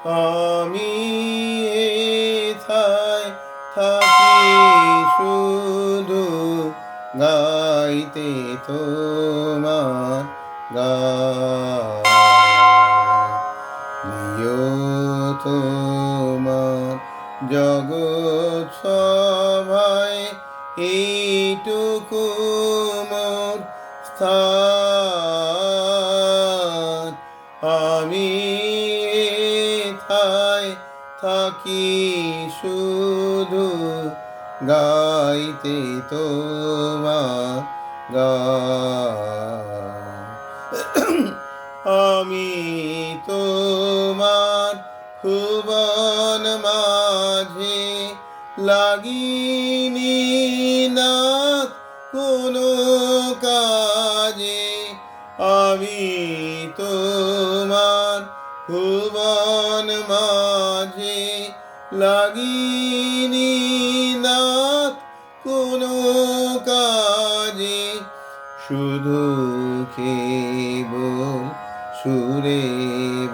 আমি এথায় থাকি শুধু গাইতে তোমার গান। দিও তোমার জগৎ সভায় এইটুকু মোর স্থান। আমি এথায় থাকি শুধু গাইতে তোমার গান। আমি তোমার ভুবন মাঝে লাগিনি নাথ কোনো কাজে। আমি তোমার ভুবন মাঝে লাগিনি নাথ কোনো কাজে। শুধু কেবল সুরে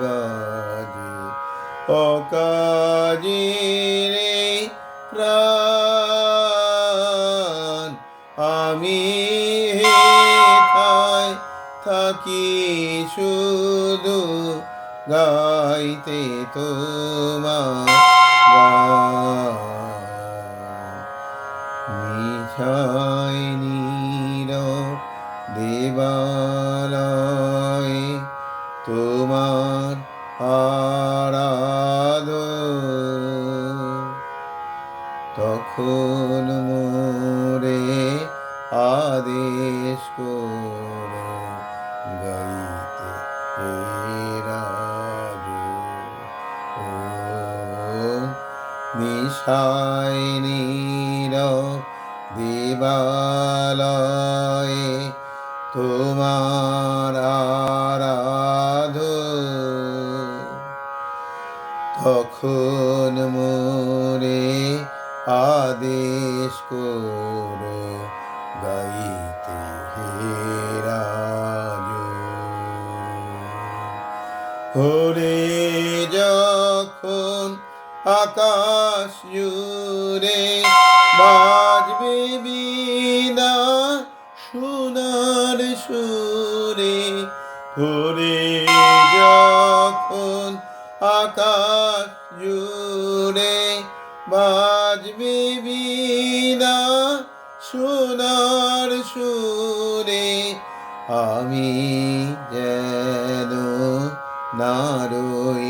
বাজে অকাজে রে প্রাণ। আমি হেথায় থাকি শুধু গাইতে তোমার গান। মিছায় নীরব দেবালয়ে তোমার আরাধন। তখন মোরে আদেশ করো গাইতে হে রাজন। নিশায় নীরব দেবালয়ে তোমার আরাধন। তখন মোরে আদেশ করো গাইতে হে রাজন। ভোরে যখন আকাশ জুড়ে বাজবে বীণা সোনার সুরে। ভোরে যখন আকাশ জুড়ে বাজবে বীণা সোনার সুরে। আমি যেন না রই